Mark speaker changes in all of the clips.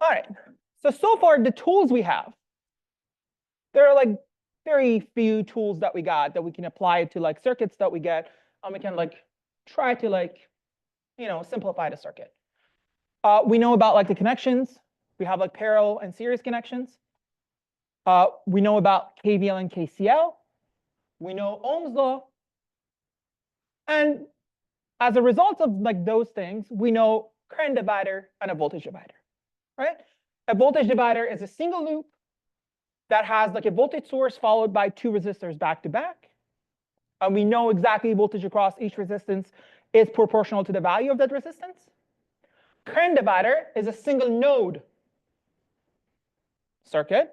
Speaker 1: All right. So far, the tools we have, there are like very few tools that we got that we can apply to like circuits that we get, and we can like try to like, simplify the circuit. We know about like the connections. We have like parallel and series connections. We know about KVL and KCL. We know Ohm's law. And as a result of like those things, we know current divider and a voltage divider, right? A voltage divider is a single loop that has like a voltage source followed by two resistors back to back. And we know exactly voltage across each resistance is proportional to the value of that resistance. Current divider is a single node circuit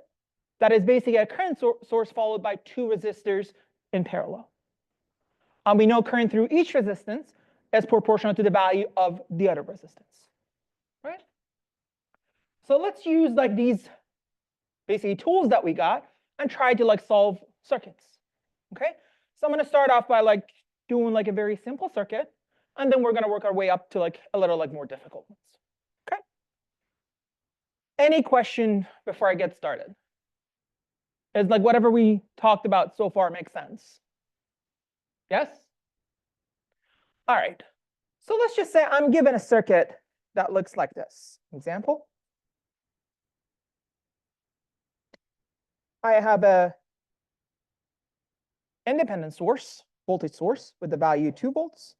Speaker 1: that is basically a current source followed by two resistors in parallel. And we know current through each resistance is proportional to the value of the other resistance, right? So let's use like these basically tools that we got and try to like solve circuits. Okay, so I'm going to start off by like doing like a very simple circuit, and then we're going to work our way up to like a little like more difficult ones. Okay. Any question before I get started? Is like whatever we talked about so far makes sense? Yes? All right. So let's just say I'm given a circuit that looks like this. Example. I have a independent source, voltage source with the value 2 volts,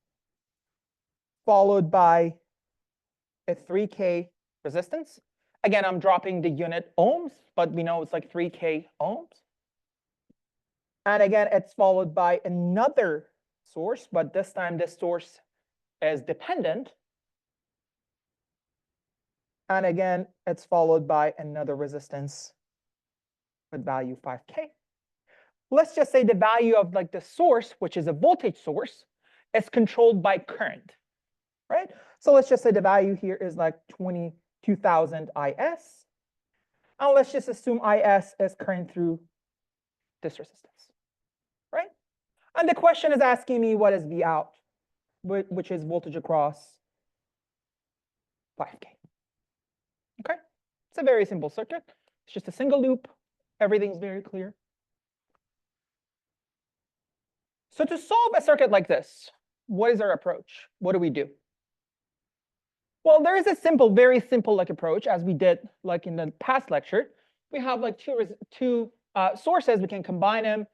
Speaker 1: followed by a 3K resistance. Again, I'm dropping the unit ohms, but we know it's like 3K ohms. And again, it's followed by another source, but this time this source is dependent. And again, it's followed by another resistance with value 5K. Let's just say the value of like the source, which is a voltage source, is controlled by current, right? So let's just say the value here is like 22,000 IS. And let's just assume IS is current through this resistance, right? And the question is asking me what is V out, which is voltage across 5K. Okay, it's a very simple circuit. It's just a single loop. Everything's very clear. So to solve a circuit like this, what is our approach? What do we do? Well, there is a simple, very simple like approach, as we did like in the past lecture. We have like two sources. We can combine them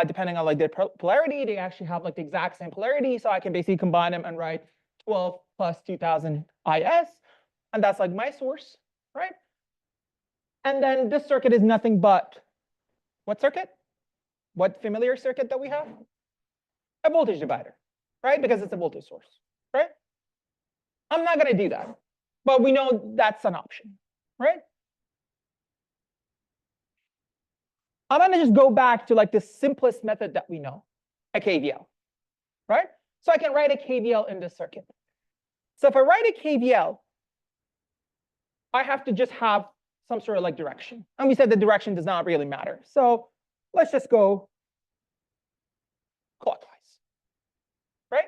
Speaker 1: depending on like their polarity. They actually have like the exact same polarity, so I can basically combine them and write 12 plus 2000 IS, and that's like my source, right? And then this circuit is nothing but what circuit? What familiar circuit that we have? A voltage divider, right? Because it's a voltage source, right? I'm not going to do that, but we know that's an option, right? I'm going to just go back to like the simplest method that we know, a KVL, right? So I can write a KVL in this circuit. So if I write a KVL, I have to just have some sort of like direction. And we said the direction does not really matter. So let's just go clockwise, right?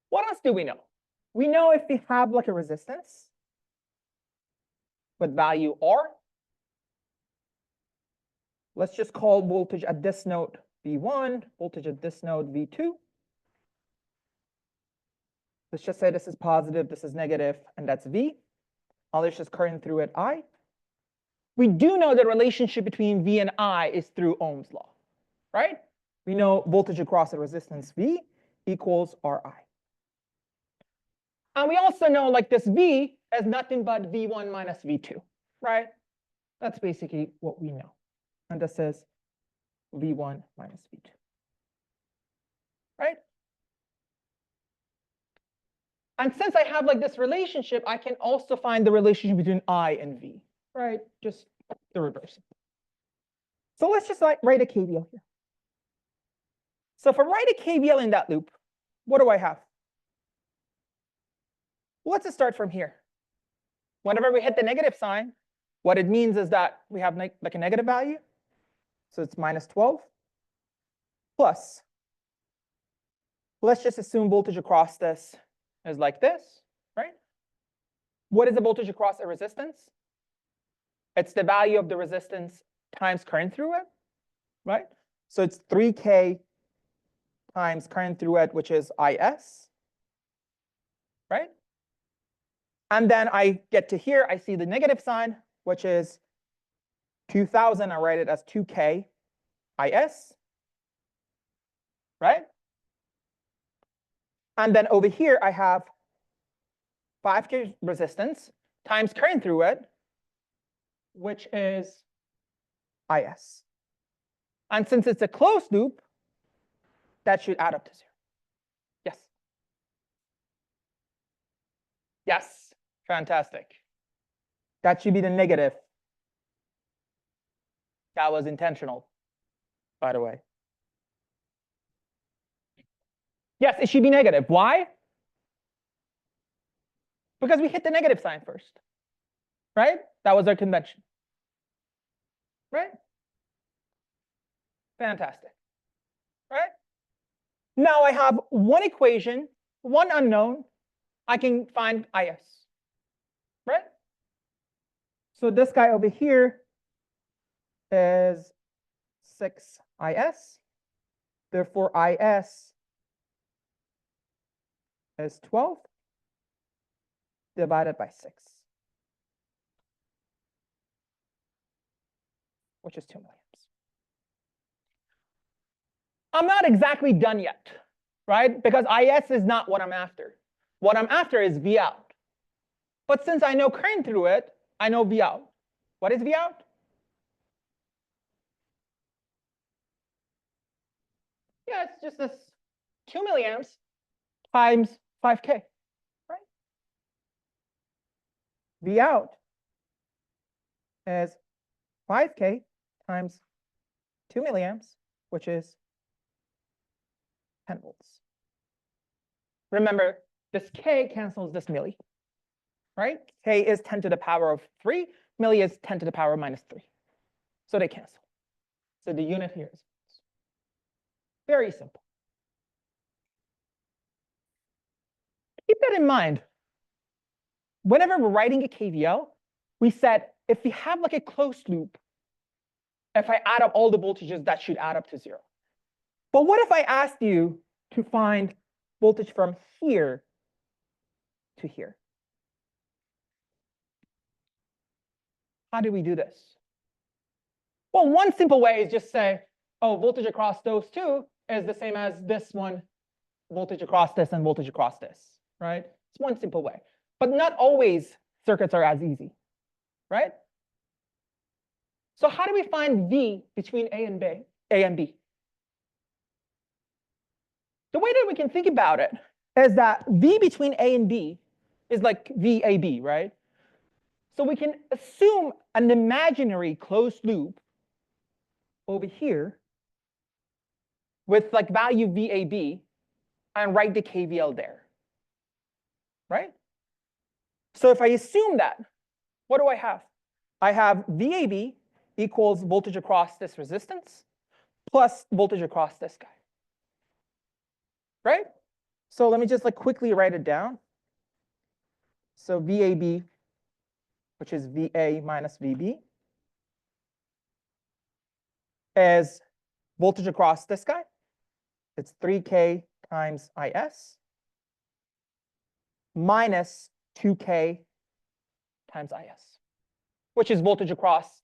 Speaker 1: What else do we know? We know if we have like a resistance with value R, let's just call voltage at this node V1, voltage at this node V2. Let's just say this is positive, this is negative, and that's V. Let's just current through it I. We do know the relationship between V and I is through Ohm's law, right? We know voltage across a resistance V equals Ri. And we also know like this V is nothing but V1 minus V2, right? That's basically what we know. And this is V1 minus V2, right? And since I have like this relationship, I can also find the relationship between I and V, right? Just the reverse. So let's just like write a KVL here. So if I write a KVL in that loop, what do I have? Well, let's just start from here. Whenever we hit the negative sign, what it means is that we have like a negative value. So it's minus 12 plus. Let's just assume voltage across this is like this, right? What is the voltage across a resistance? It's the value of the resistance times current through it, right? So it's 3K times current through it, which is IS, right? And then I get to here, I see the negative sign, which is 2000. I write it as 2K IS, right? And then over here, I have 5K resistance times current through it, which is IS. And since it's a closed loop, that should add up to 0. Yes. Yes. Fantastic. That should be the negative. That was intentional, by the way. Yes, it should be negative. Why? Because we hit the negative sign first, right? That was our convention, right? Fantastic, right? Now I have one equation, one unknown. I can find IS, right? So this guy over here is 6 IS. Therefore, IS is 12 divided by 6, which is 2 milliamps. I'm not exactly done yet, right? Because IS is not what I'm after. What I'm after is V out. But since I know current through it, I know V out. What is V out? Yeah, it's just this 2 milliamps times 5K, right? V out is 5K times 2 milliamps, which is 10 volts. Remember, this K cancels this milli, right? K is 10 to the power of 3. Milli is 10 to the power of minus 3. So they cancel. So the unit here is volts. Very simple. Keep that in mind. Whenever we're writing a KVL, we said if we have like a closed loop, if I add up all the voltages, that should add up to 0. But what if I asked you to find voltage from here to here? How do we do this? Well, one simple way is just say, oh, voltage across those two is the same as this one, voltage across this and voltage across this, right? It's one simple way. But not always circuits are as easy, right? So how do we find V between A and B? The way that we can think about it is that V between A and B is like VAB, right? So we can assume an imaginary closed loop over here with like value VAB and write the KVL there, right? So if I assume that, what do I have? I have VAB equals voltage across this resistance plus voltage across this guy, right? So let me just like quickly write it down. So VAB, which is VA minus VB, is voltage across this guy. It's 3K times IS minus 2K times IS, which is voltage across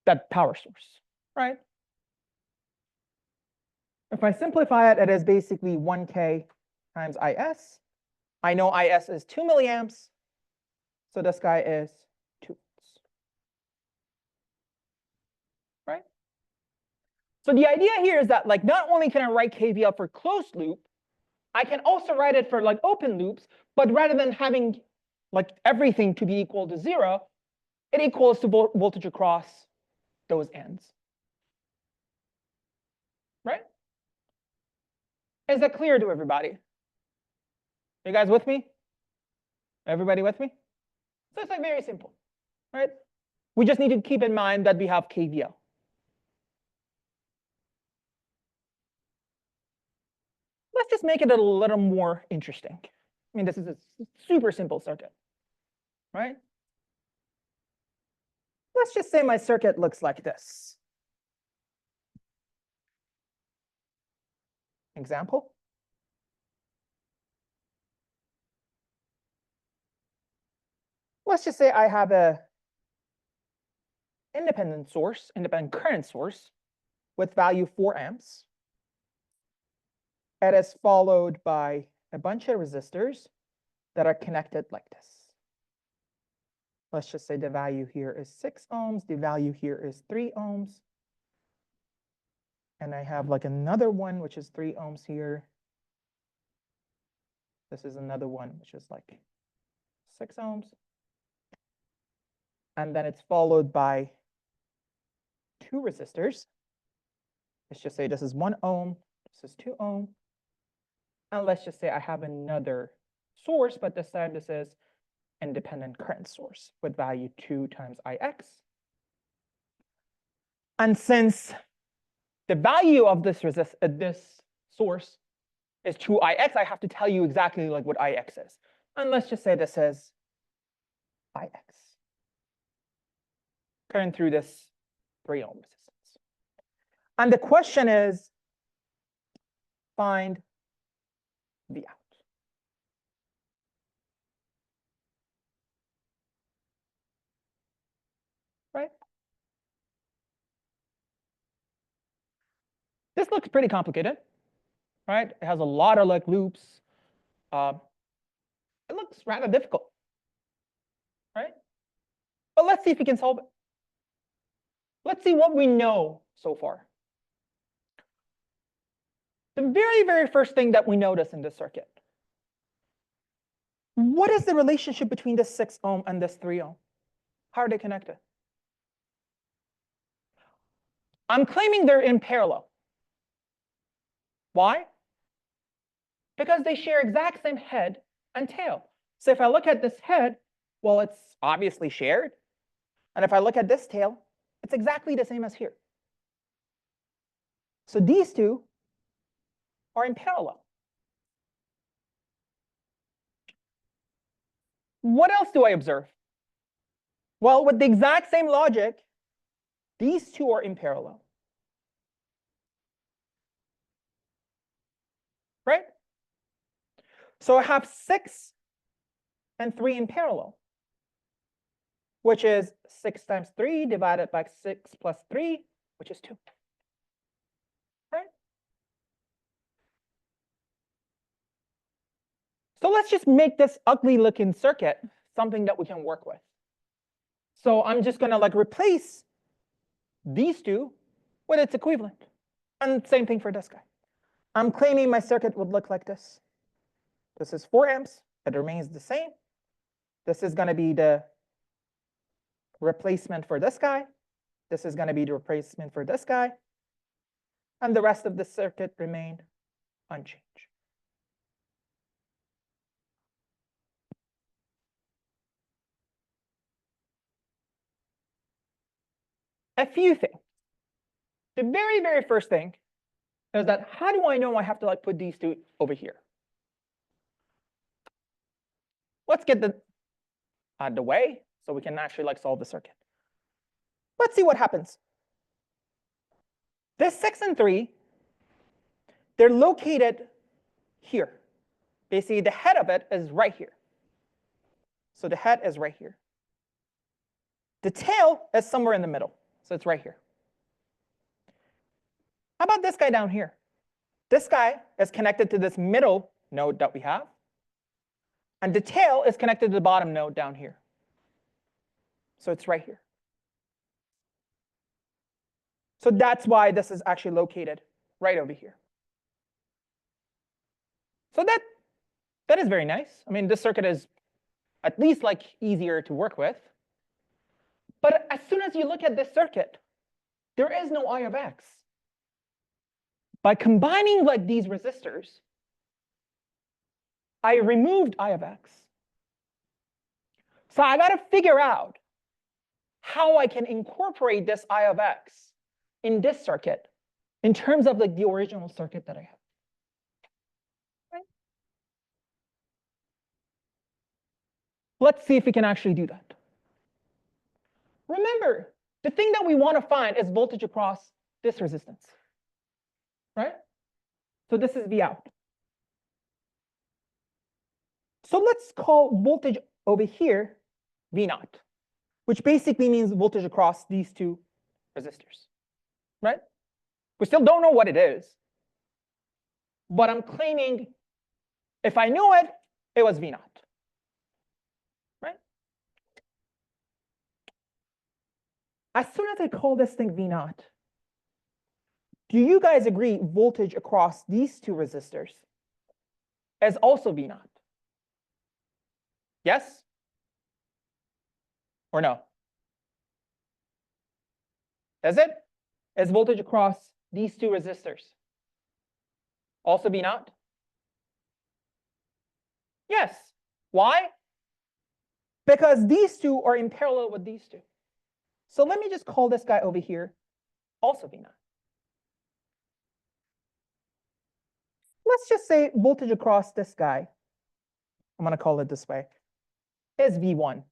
Speaker 1: that power source, right? If I simplify it, it is basically 1K times IS. I know IS is 2 milliamps, so this guy is 2 volts, right? So the idea here is that like not only can I write KVL for closed loop, I can also write it for like open loops, but rather than having like everything to be equal to 0, it equals to voltage across those ends, right? Is that clear to everybody? You guys with me? Everybody with me? So it's like very simple, right? We just need to keep in mind that we have KVL. Let's just make it a little more interesting. I mean, this is a super simple circuit. right? Let's just say my circuit looks like this. Example. Let's just say I have a independent current source with value 4 amps. It is followed by a bunch of resistors that are connected like this. Let's just say the value here is 6 ohms, the value here is 3 ohms. And I have like another one, which is 3 ohms here. This is another one, which is like 6 ohms. And then it's followed by 2 resistors. Let's just say this is 1 ohm, this is 2 ohm. And let's just say I have another source, but this time this is independent current source with value 2 times Ix. And since the value of this source is 2Ix, I have to tell you exactly like what Ix is. And let's just say this is Ix. Current through this 3 ohm resistance. And the question is, find the out. Right? This looks pretty complicated, right? It has a lot of like loops. It looks rather difficult, right? But let's see if we can solve it. Let's see what we know so far. The very, very first thing that we notice in this circuit. What is the relationship between this 6 ohm and this 3 ohm? How are they connected? I'm claiming they're in parallel. Why? Because they share exact same head and tail. So if I look at this head, well, it's obviously shared. And if I look at this tail, it's exactly the same as here. So these two are in parallel. What else do I observe? Well, with the exact same logic, these two are in parallel. Right? So I have 6 and 3 in parallel, which is 6 times 3 divided by 6 plus 3, which is 2. Right? So let's just make this ugly looking circuit something that we can work with. So I'm just going to like replace these two with its equivalent. And same thing for this guy. I'm claiming my circuit would look like this. This is 4 amps. It remains the same. This is going to be the replacement for this guy. This is going to be the replacement for this guy. And the rest of the circuit remained unchanged. A few things. The very, very first thing is that how do I know I have to like put these two over here? Let's get the out of the way so we can actually like solve the circuit. Let's see what happens. This 6 and 3, they're located here. Basically, the head of it is right here. So the head is right here. The tail is somewhere in the middle. So it's right here. How about this guy down here? This guy is connected to this middle node that we have. And the tail is connected to the bottom node down here. So it's right here. So that's why this is actually located right over here. So that is very nice. I mean, this circuit is at least like easier to work with. But as soon as you look at this circuit, there is no I of X. By combining like these resistors, I removed I of X. So I got to figure out how I can incorporate this I of X in this circuit in terms of like the original circuit that I have. Right? Let's see if we can actually do that. Remember, the thing that we want to find is voltage across this resistance, right? So this is V out. So let's call voltage over here V naught, which basically means voltage across these two resistors, right? We still don't know what it is, but I'm claiming if I knew it, it was V naught, right? As soon as I call this thing V naught, do you guys agree voltage across these two resistors is also V naught? Yes? Or no? Is it? Is voltage across these two resistors also V naught? Yes. Why? Because these two are in parallel with these two. So let me just call this guy over here also V naught. Let's just say voltage across this guy, I'm going to call it this way, is V1.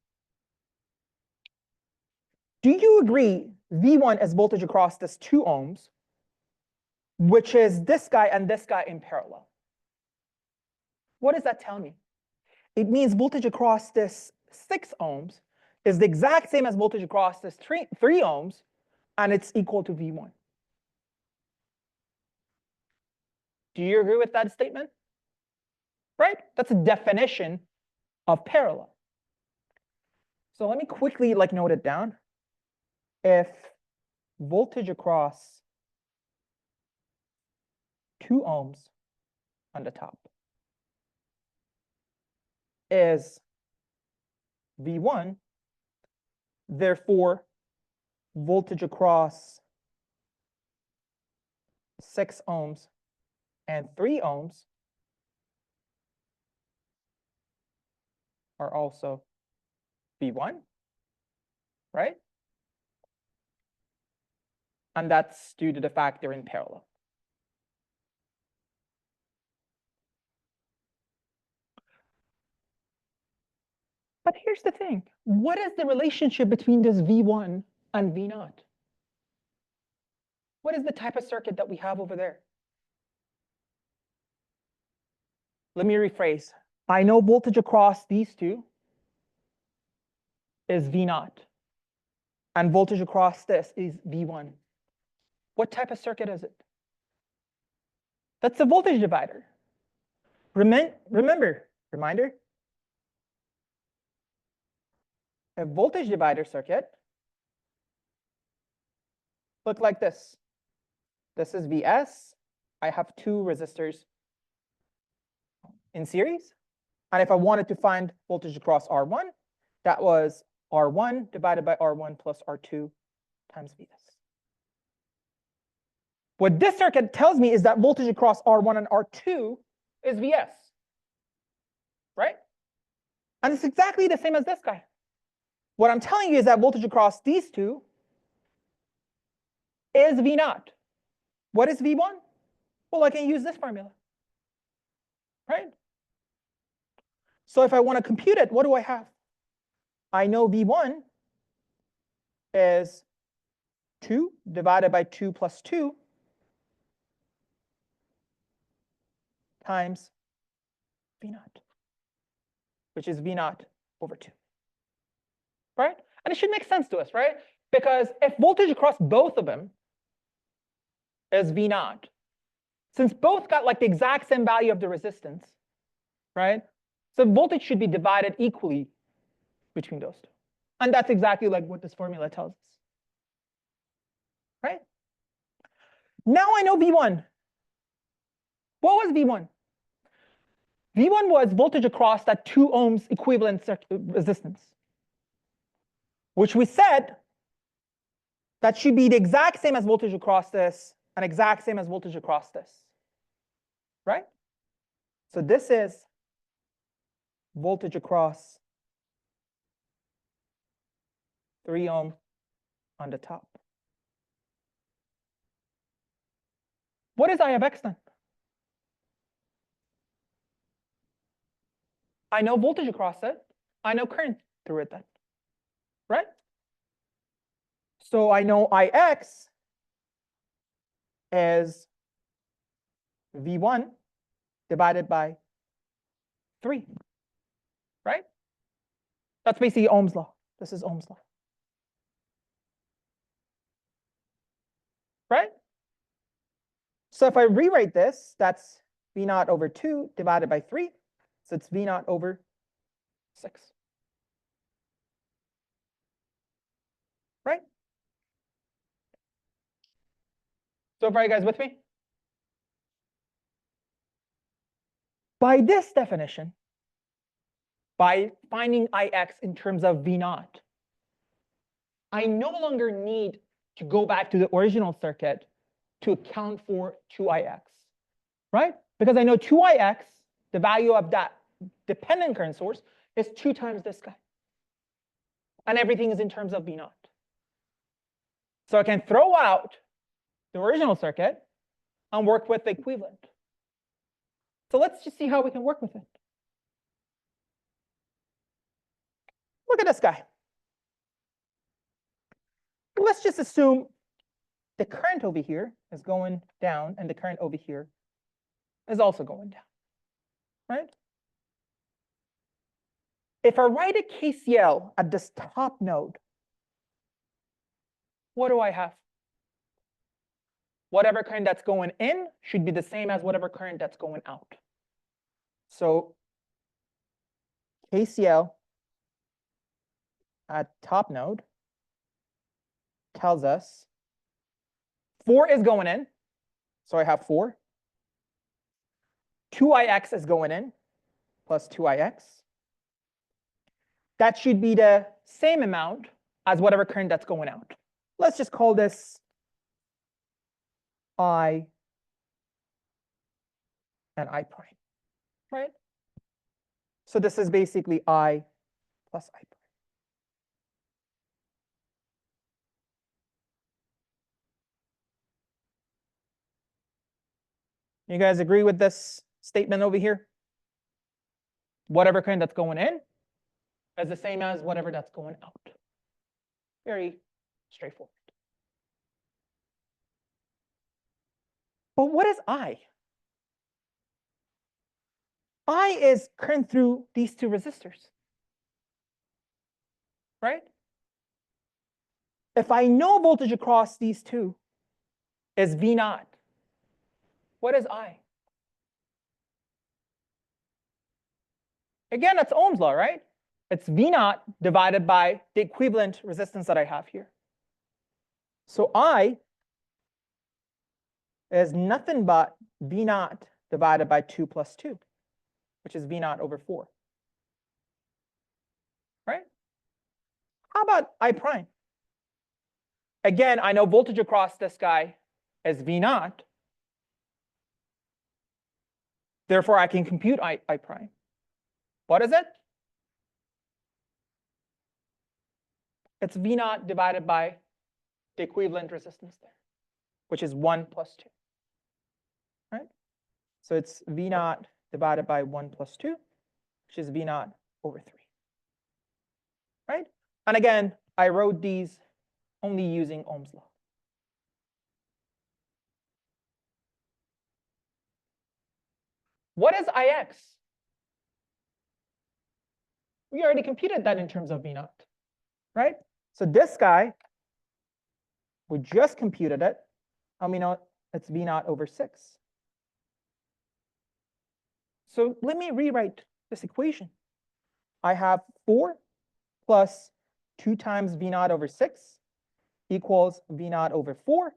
Speaker 1: Do you agree V1 is voltage across this 2 ohms, which is this guy and this guy in parallel? What does that tell me? It means voltage across this 6 ohms is the exact same as voltage across this 3 ohms, and it's equal to V1. Do you agree with that statement? Right? That's a definition of parallel. So let me quickly note it down. If voltage across 2 ohms on the top is V1, therefore voltage across 6 ohms and 3 ohms are also V1, right? And that's due to the fact they're in parallel. But here's the thing. What is the relationship between this V1 and V naught? What is the type of circuit that we have over there? Let me rephrase. I know voltage across these two is V naught, and voltage across this is V1. What type of circuit is it? That's a voltage divider. Reminder, a voltage divider circuit look like this. This is Vs. I have 2 resistors in series. And if I wanted to find voltage across R1, that was R1 divided by R1 plus R2 times Vs. What this circuit tells me is that voltage across R1 and R2 is Vs, right? And it's exactly the same as this guy. What I'm telling you is that voltage across these two is V naught. What is V1? Well, I can use this formula, right? So if I want to compute it, what do I have? I know V1 is 2 divided by 2 plus 2 times V naught, which is V naught over 2, right? And it should make sense to us, right? Because if voltage across both of them is V naught, since both got the exact same value of the resistance, right? So voltage should be divided equally between those two. And that's exactly what this formula tells us, right? Now I know V1. What was V1? V1 was voltage across that 2 ohms equivalent resistance, which we said that should be the exact same as voltage across this and exact same as voltage across this, right? So this is voltage across 3 ohm on the top. What is I of x then? I know voltage across it. I know current through it then, right? So I know Ix is V1 divided by 3, right? That's basically Ohm's law. This is Ohm's law, right? So if I rewrite this, that's V naught over 2 divided by 3. So it's V naught over 6, right? So far, you guys with me? By this definition, by finding Ix in terms of V naught, I no longer need to go back to the original circuit to account for 2Ix, right? Because I know 2Ix, the value of that dependent current source, is 2 times this guy. And everything is in terms of V naught. So I can throw out the original circuit and work with the equivalent. So let's just see how we can work with it. Look at this guy. Let's just assume the current over here is going down and the current over here is also going down, right? If I write a KCL at this top node, what do I have? Whatever current that's going in should be the same as whatever current that's going out. So KCL at top node tells us 4 is going in, so I have 4. 2Ix is going in, plus 2Ix. That should be the same amount as whatever current that's going out. Let's just call this I and I prime, right? So this is basically I plus I prime. You guys agree with this statement over here? Whatever current that's going in is the same as whatever that's going out. Very straightforward. But what is I? I is current through these 2 resistors, right? If I know voltage across these 2 is V naught, what is I? Again, that's Ohm's law, right? It's V naught divided by the equivalent resistance that I have here. So I is nothing but V naught divided by 2 plus 2, which is V naught over 4, right? How about I prime? Again, I know voltage across this guy is V naught. Therefore, I can compute I prime. What is it? It's V naught divided by the equivalent resistance there, which is 1 plus 2, right? So it's V naught divided by 1 plus 2, which is V naught over 3, right? And again, I wrote these only using Ohm's law. What is Ix? We already computed that in terms of V naught, right? So this guy, we just computed it, and we know it's V naught over 6. So let me rewrite this equation. I have 4 plus 2 times V naught over 6 equals V naught over 4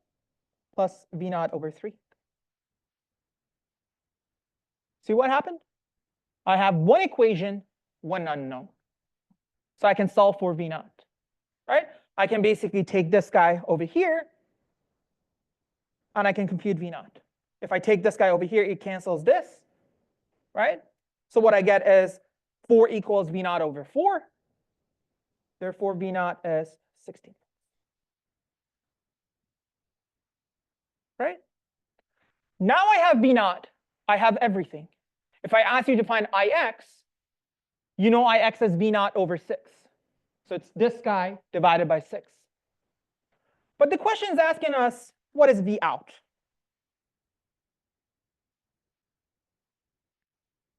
Speaker 1: plus V naught over 3. See what happened? I have one equation, one unknown. So I can solve for V naught, right? I can basically take this guy over here, and I can compute V naught. If I take this guy over here, it cancels this, right? So what I get is 4 equals V naught over 4. Therefore, V naught is 16. Right? Now I have V naught. I have everything. If I ask you to find Ix, You know Ix is V naught over 6. So it's this guy divided by 6. But the question is asking us, what is V out?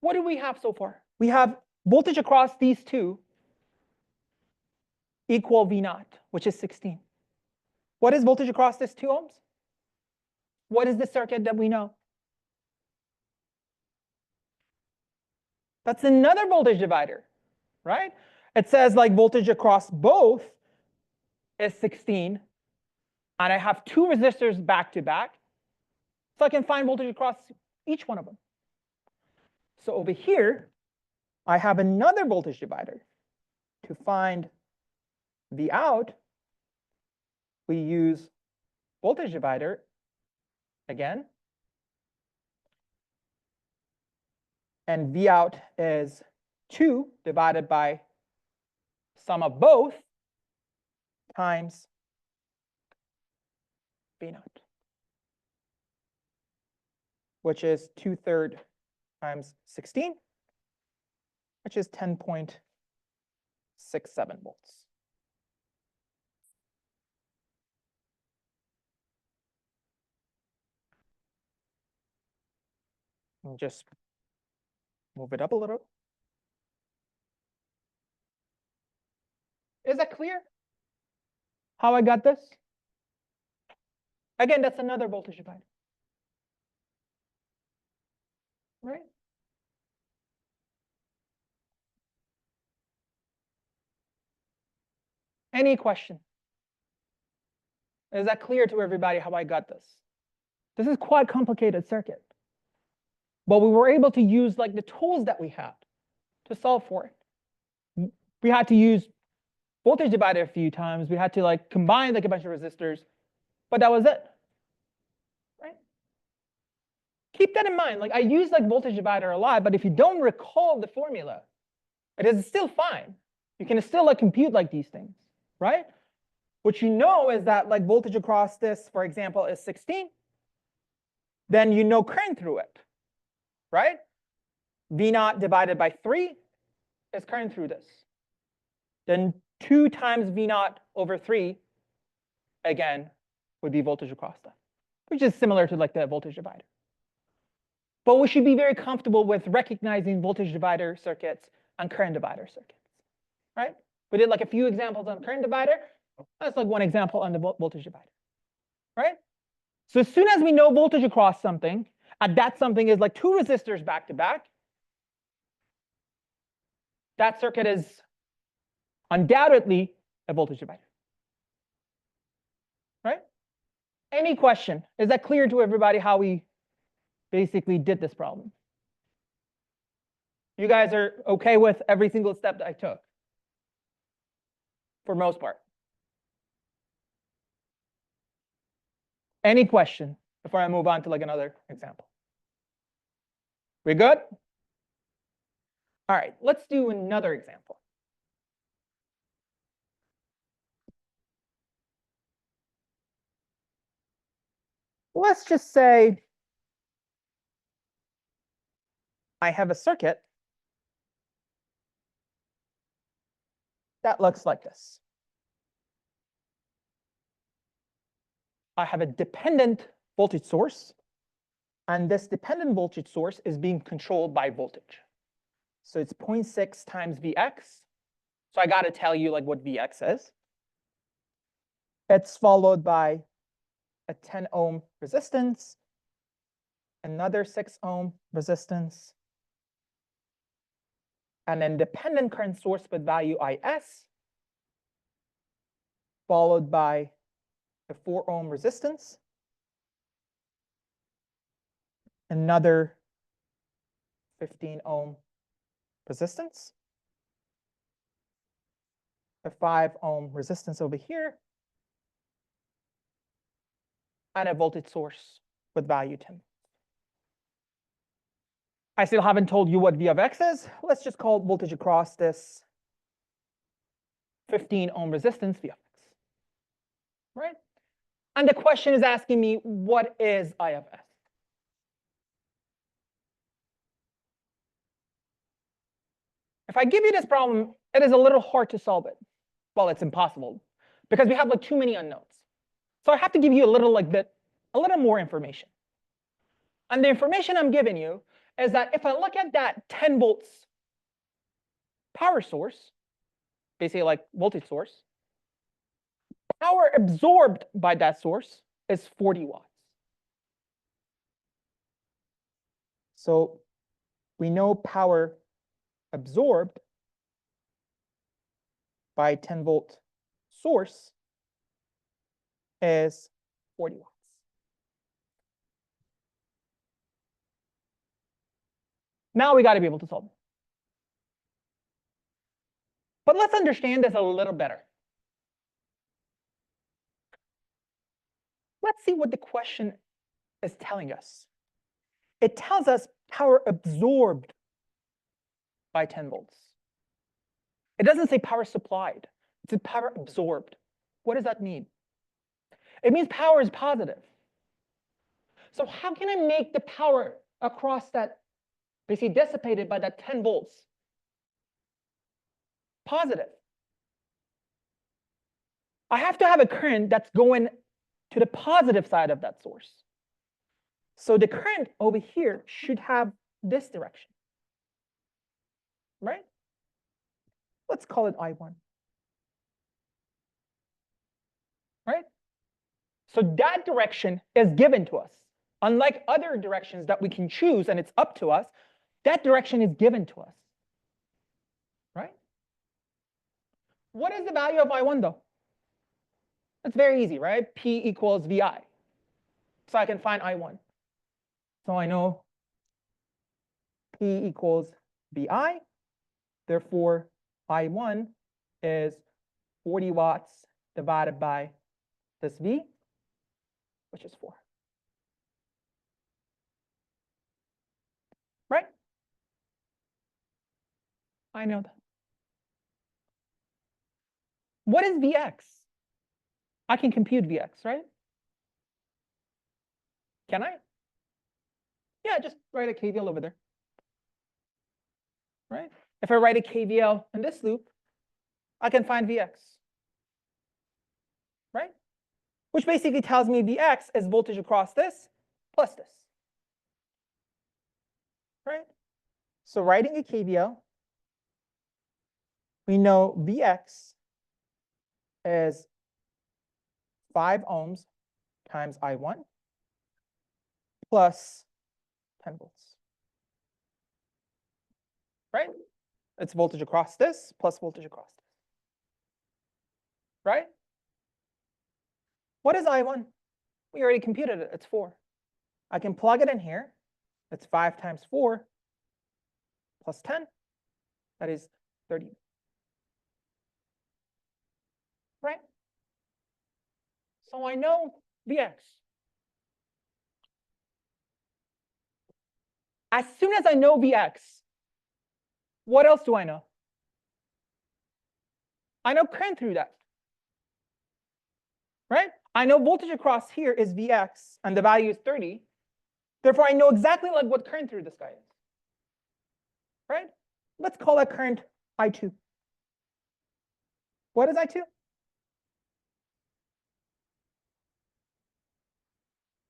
Speaker 1: What do we have so far? We have voltage across these two equal V naught, which is 16. What is voltage across this 2 ohms? What is the circuit that we know? That's another voltage divider, right? It says like voltage across both is 16, and I have 2 resistors back to back, so I can find voltage across each one of them. So over here, I have another voltage divider. To find V out, we use voltage divider again. And V out is 2 divided by sum of both times V naught, which is 2/3 times 16, which is 10.67 volts. And just move it up a little. Is that clear? How I got this? Again, that's another voltage divider. Right? Any question? Is that clear to everybody how I got this? This is quite a complicated circuit. But we were able to use like the tools that we had to solve for it. We had to use voltage divider a few times. We had to like combine like a bunch of resistors, but that was it. Right? Keep that in mind. Like I use like voltage divider a lot, but if you don't recall the formula, it is still fine. You can still like compute like these things, right? What you know is that like voltage across this, for example, is 16. Then you know current through it, right? V naught divided by 3 is current through this. Then 2 times V naught over 3, again, would be voltage across that, which is similar to like the voltage divider. But we should be very comfortable with recognizing voltage divider circuits and current divider circuits, right? We did like a few examples on current divider. That's like one example on the voltage divider, right? So as soon as we know voltage across something, and that something is like 2 resistors back to back, that circuit is undoubtedly a voltage divider, right? Any question? Is that clear to everybody how we basically did this problem? You guys are okay with every single step that I took? For most part. Any question before I move on to like another example? We good? All right, let's do another example. Let's just say I have a circuit that looks like this. I have a dependent voltage source, and this dependent voltage source is being controlled by voltage. So it's 0.6 times Vx. So I got to tell you like what Vx is. It's followed by a 10 ohm resistance, another 6 ohm resistance, an independent current source with value Is, followed by a 4 ohm resistance, another 15 ohm resistance, a 5 ohm resistance over here, and a voltage source with value 10. I still haven't told you what V of X is. Let's just call voltage across this 15 ohm resistance V of X, right? And the question is asking me, what is I of S? If I give you this problem, it is a little hard to solve it. Well, it's impossible because we have like too many unknowns. So I have to give you a little more information. And the information I'm giving you is that if I look at that 10 volts power source, basically like voltage source, power absorbed by that source is 40 watts. So we know power absorbed by 10 volt source is 40 watts. Now we got to be able to solve it. But let's understand this a little better. Let's see what the question is telling us. It tells us power absorbed by 10 volts. It doesn't say power supplied. It says power absorbed. What does that mean? It means power is positive. So how can I make the power across that, basically dissipated by that 10 volts, positive? I have to have a current that's going to the positive side of that source. So the current over here should have this direction, right? Let's call it I1, right? So that direction is given to us. Unlike other directions that we can choose and it's up to us, that direction is given to us, right? What is the value of I1 though? It's very easy, right? P equals VI. So I can find I1. So I know P equals VI. Therefore, I1 is 40 watts divided by this V, which is 4. Right? I know that. What is Vx? I can compute Vx, right? Can I? Yeah, just write a KVL over there. Right? If I write a KVL in this loop, I can find Vx. Right? Which basically tells me Vx is voltage across this plus this. Right? So writing a KVL, we know Vx is 5 ohms times I1 plus 10 volts. Right? It's voltage across this plus voltage across this. Right? What is I1? We already computed it. It's 4. I can plug it in here. It's 5 times 4 plus 10. That is 30. Right? So I know Vx. As soon as I know Vx, what else do I know? I know current through that. Right? I know voltage across here is Vx, and the value is 30. Therefore, I know exactly like what current through this guy is. Right? Let's call that current I2. What is I2?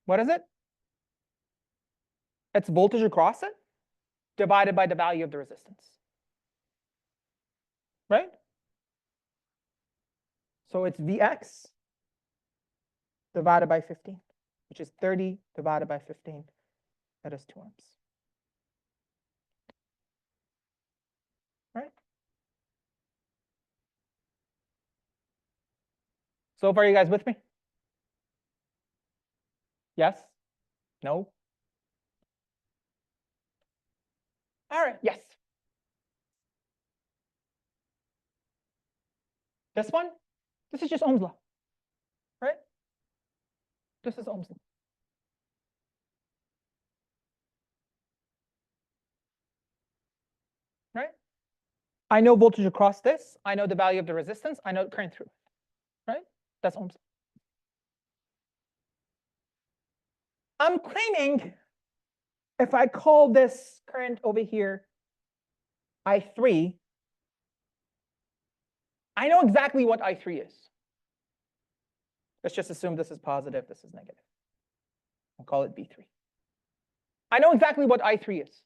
Speaker 1: What is it? It's voltage across it divided by the value of the resistance. Right? So it's Vx divided by 15, which is 30 divided by 15. That is 2 ohms. Right? So far, you guys with me? Yes? No? All right, yes. This one, this is just Ohm's law, right? This is Ohm's law. Right? I know voltage across this. I know the value of the resistance. I know the current through it, right? That's Ohm's law. I'm claiming if I call this current over here I3, I know exactly what I3 is. Let's just assume this is positive, this is negative. I'll call it B3. I know exactly what I3 is.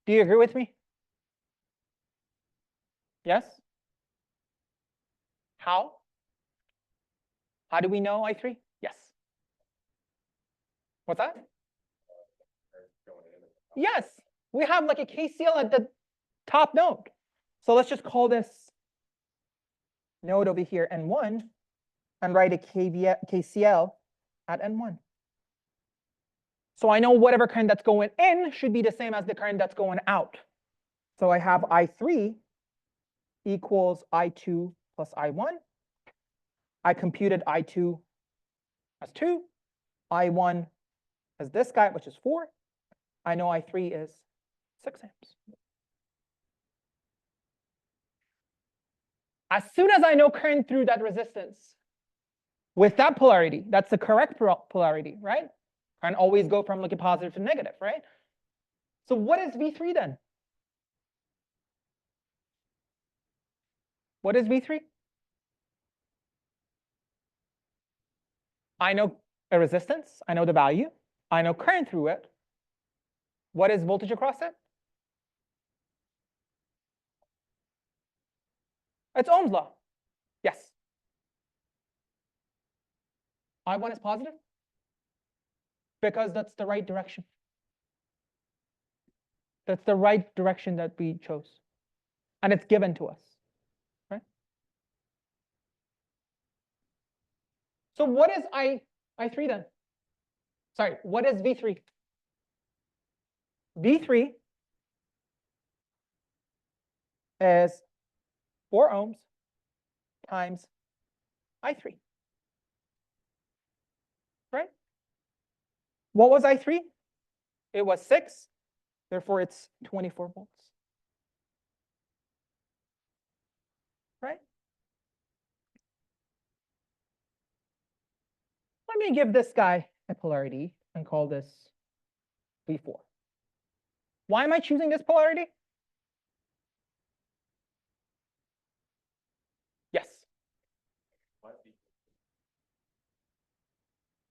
Speaker 1: Do you agree with me? Yes? How? How do we know I3? Yes. What's that? Yes, we have like a KCL at the top node. So let's just call this node over here N1 and write a KCL at N1. So I know whatever current that's going in should be the same as the current that's going out. So I have I3 equals I2 plus I1. I computed I2 as 2, I1 as this guy, which is 4. I know I3 is 6 amps. As soon as I know current through that resistance, with that polarity, that's the correct polarity, right? Current always go from looking positive to negative, right? So what is V3 then? What is V3? I know a resistance, I know the value, I know current through it. What is voltage across it? It's Ohm's law. Yes. I1 is positive because that's the right direction. That's the right direction that we chose. And it's given to us, right? So what is I3 then? Sorry, what is V3? V3 is 4 ohms times I3, right? What was I3? It was 6, therefore it's 24 volts, right? Let me give this guy a polarity and call this V4. Why am I choosing this polarity? Yes.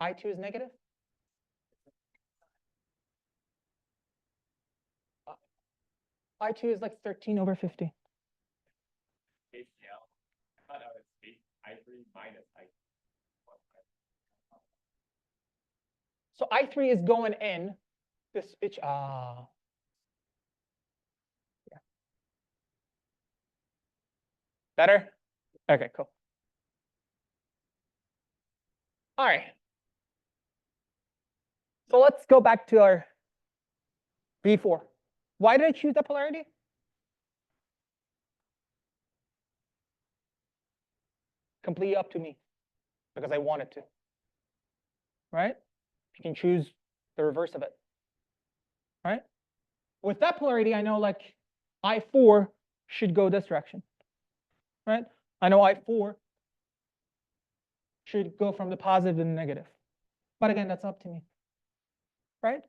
Speaker 1: I2 is negative. I2 is like 13 over 50.
Speaker 2: KCL. I thought that was I3 minus I2.
Speaker 1: So I3 is going in this yeah. Better? Okay, cool. All right. So let's go back to our V4. Why did I choose that polarity? Completely up to me, because I wanted to, right? You can choose the reverse of it, right? With that polarity, I know like I4 should go this direction, right? I know I4 should go from the positive to the negative. But again, that's up to me, right?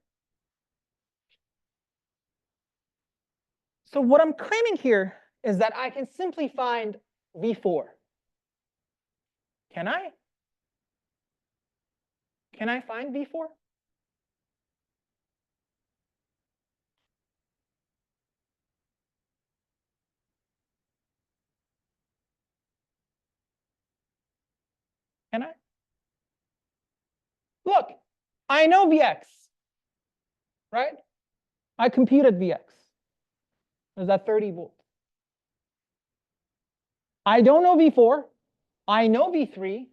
Speaker 1: So what I'm claiming here is that I can simply find V4. Can I? Can I find V4? Can I? Look, I know Vx, right? I computed Vx. Is that 30 volts? I don't know V4. I know V3.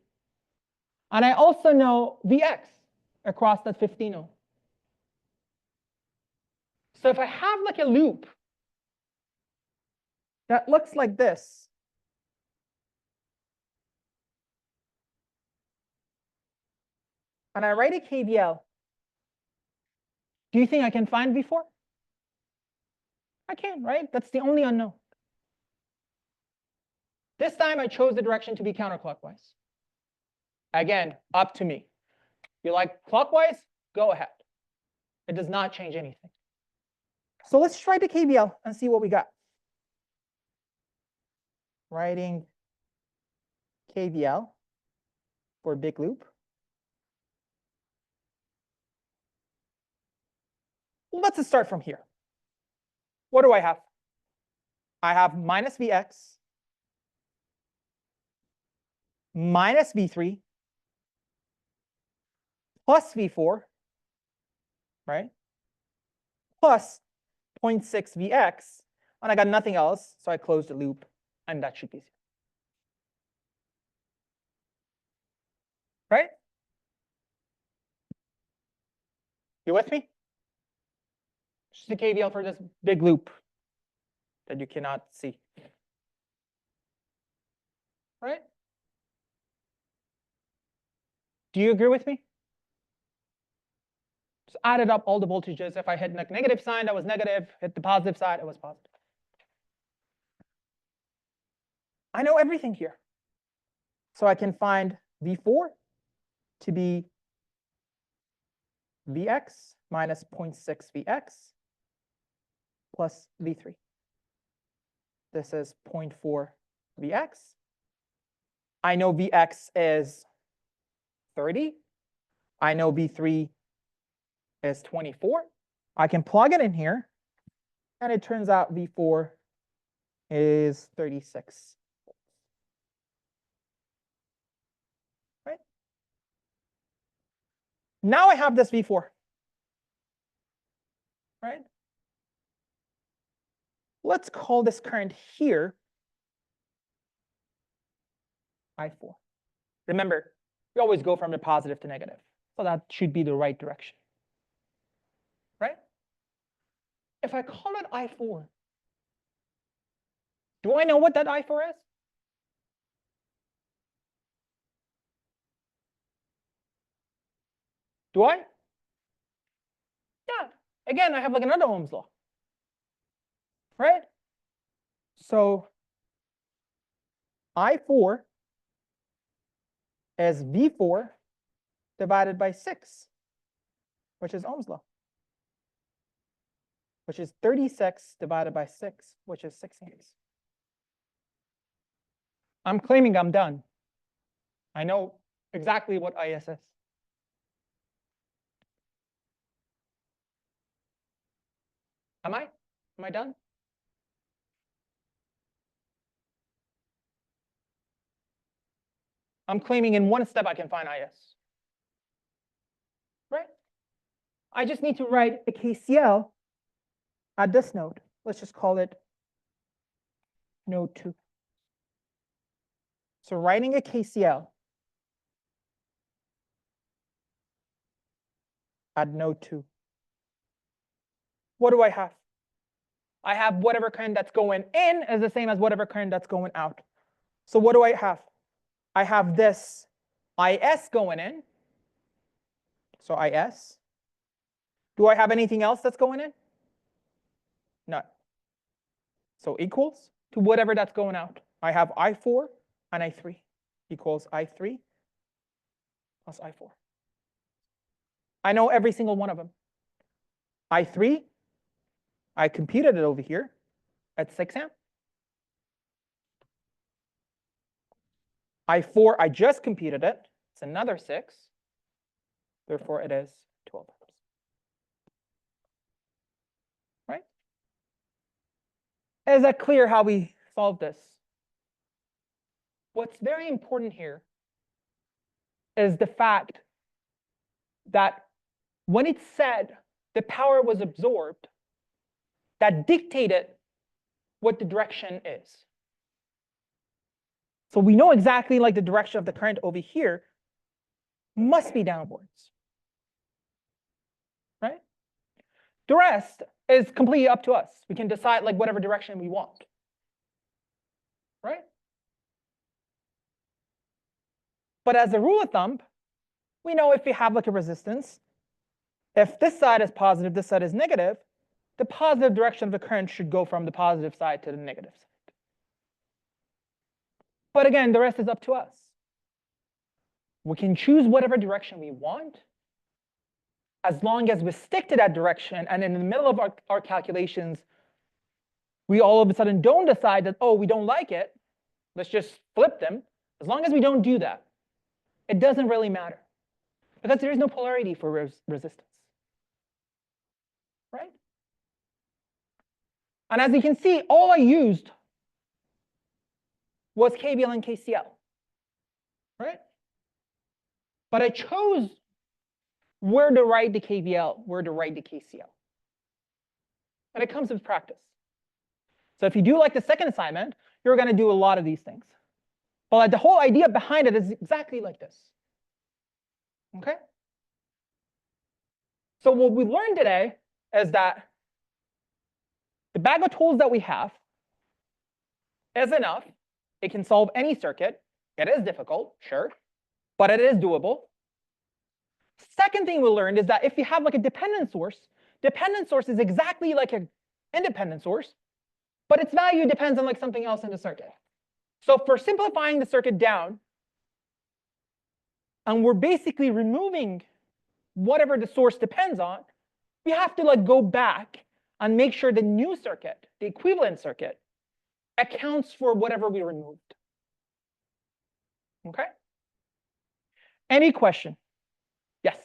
Speaker 1: And I also know Vx across that 15 ohm. So if I have like a loop that looks like this, and I write a KVL, do you think I can find V4? I can, right? That's the only unknown. This time I chose the direction to be counterclockwise. Again, up to me. You like clockwise? Go ahead. It does not change anything. So let's try the KVL and see what we got. writing KVL for big loop. Let's start from here. What do I have? I have minus Vx minus V3 plus V4, right? Plus 0.6 Vx, and I got nothing else, so I close the loop, and that should be zero. Right? You with me? Just the KVL for this big loop that you cannot see. Right? Do you agree with me? Just added up all the voltages. If I hit the negative sign, that was negative. Hit the positive side, it was positive. I know everything here. So I can find V4 to be Vx minus 0.6 Vx plus V3. This is 0.4 Vx. I know Vx is 30. I know V3 is 24. I can plug it in here, and it turns out V4 is 36. Right? Now I have this V4. Right? Let's call this current here I4. Remember, we always go from the positive to negative. So that should be the right direction. Right? If I call it I4, do I know what that I4 is? Do I? Yeah. Again, I have like another Ohm's law. Right? So I4 is V4 divided by 6, which is Ohm's law, which is 36 divided by 6, which is 6 amps. I'm claiming I'm done. I know exactly what IS is. Am I? Am I done? I'm claiming in one step I can find IS. Right? I just need to write a KCL at this node. Let's just call it node 2. So writing a KCL at node 2. What do I have? I have whatever current that's going in is the same as whatever current that's going out. So what do I have? I have this IS going in. So IS. Do I have anything else that's going in? No. So equals to whatever that's going out. I have I4 and I3 equals I3 plus I4. I know every single one of them. I3, I computed it over here at 6 amp. I4, I just computed it. It's another 6. Therefore, it is 12 amps. Right? Is that clear how we solve this? What's very important here is the fact that when it said the power was absorbed, that dictated what the direction is. So we know exactly like the direction of the current over here must be downwards. Right? The rest is completely up to us. We can decide like whatever direction we want. Right? But as a rule of thumb, we know if we have like a resistance, if this side is positive, this side is negative, the positive direction of the current should go from the positive side to the negative side. But again, the rest is up to us. We can choose whatever direction we want, as long as we stick to that direction, and in the middle of our calculations, we all of a sudden don't decide that, oh, we don't like it, let's just flip them. As long as we don't do that, it doesn't really matter because there is no polarity for resistance, right? And as you can see, all I used was KVL and KCL, right? But I chose where to write the KVL, where to write the KCL. And it comes with practice. So if you do like the second assignment, you're going to do a lot of these things. But like the whole idea behind it is exactly like this. Okay? So what we learned today is that the bag of tools that we have is enough. It can solve any circuit. It is difficult, sure, but it is doable. Second thing we learned is that if you have like a dependent source is exactly like an independent source, but its value depends on like something else in the circuit. So for simplifying the circuit down, and we're basically removing whatever the source depends on, we have to like go back and make sure the new circuit, the equivalent circuit, accounts for whatever we removed. Okay? Any question? Yes.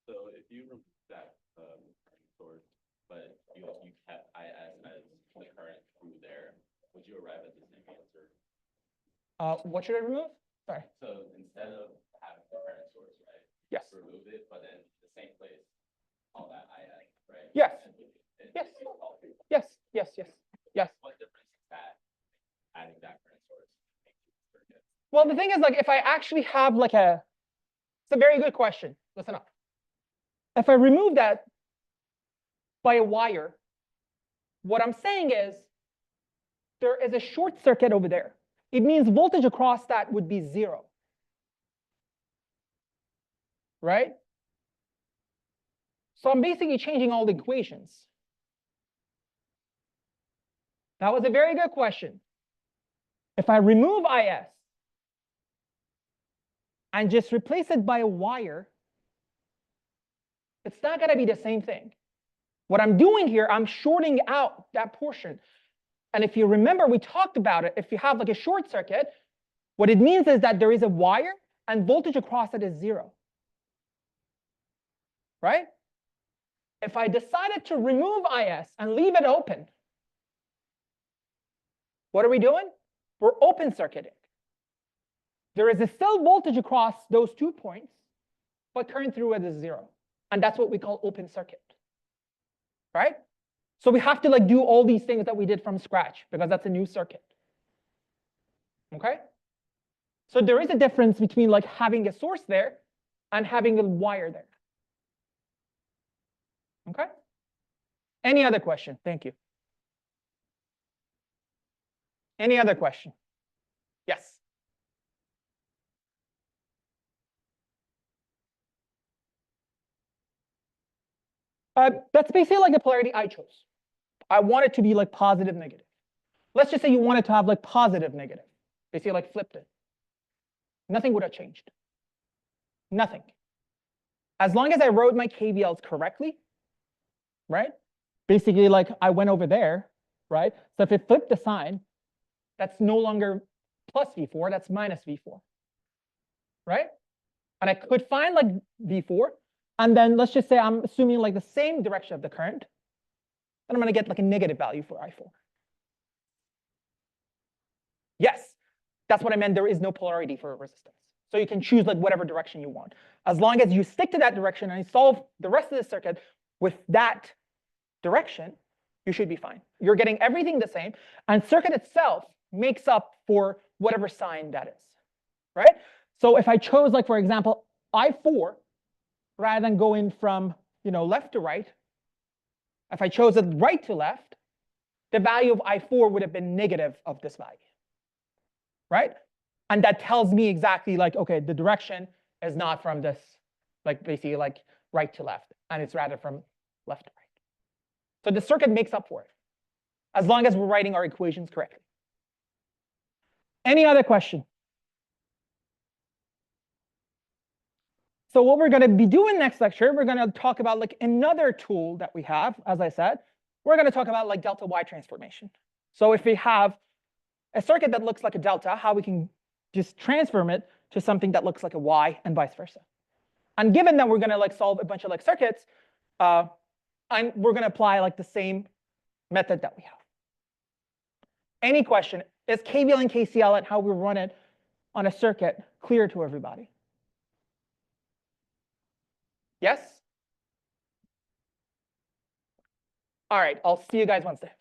Speaker 3: So if you remove that source, but you kept IS as the current through there, would you arrive at the same answer?
Speaker 1: What should I remove? Sorry.
Speaker 3: So instead of having the current source, right?
Speaker 1: Yes.
Speaker 3: Remove it, but then the same place, all that IS, right?
Speaker 1: Yes.
Speaker 3: Yes.
Speaker 1: Yes. Yes. Yes. Yes.
Speaker 3: What difference is that adding that current source?
Speaker 1: Well, the thing is, like, if I actually have like it's a very good question. Listen up. If I remove that by a wire, what I'm saying is there is a short circuit over there. It means voltage across that would be 0. Right? So I'm basically changing all the equations. That was a very good question. If I remove IS and just replace it by a wire, it's not going to be the same thing. What I'm doing here, I'm shorting out that portion. And if you remember, we talked about it. If you have like a short circuit, what it means is that there is a wire and voltage across it is 0. Right? If I decided to remove IS and leave it open, what are we doing? We're open circuiting. There is still voltage across those 2 points, but current through it is 0. And that's what we call open circuit. Right? So we have to like do all these things that we did from scratch because that's a new circuit. Okay? So there is a difference between like having a source there and having a wire there. Okay? Any other question? Thank you. Any other question? Yes. That's basically like the polarity I chose. I want it to be like positive, negative. Let's just say you want it to have like positive, negative. Basically like flipped it. Nothing would have changed. Nothing. As long as I wrote my KVLs correctly, right? Basically like I went over there, right? So if it flipped the sign, that's no longer plus V4, that's minus V4, right? And I could find like V4, and then let's just say I'm assuming like the same direction of the current, then I'm going to get like a negative value for I4. Yes, that's what I meant. There is no polarity for a resistance. So you can choose like whatever direction you want. As long as you stick to that direction and solve the rest of the circuit with that direction, you should be fine. You're getting everything the same, and circuit itself makes up for whatever sign that is, right? So if I chose, like, for example, I4, rather than going from left to right, if I chose it right to left, the value of I4 would have been negative of this value, right? And that tells me exactly like, okay, the direction is not from this, like basically like right to left, and it's rather from left to right. So the circuit makes up for it, as long as we're writing our equations correctly. Any other question? So what we're going to be doing next lecture, we're going to talk about like another tool that we have. As I said, we're going to talk about like delta Y transformation. So if we have a circuit that looks like a delta, how we can just transform it to something that looks like a y and vice versa. And given that we're going to like solve a bunch of like circuits, and we're going to apply like the same method that we have. Any question? Is KVL and KCL and how we run it on a circuit clear to everybody? Yes? All right, I'll see you guys Wednesday.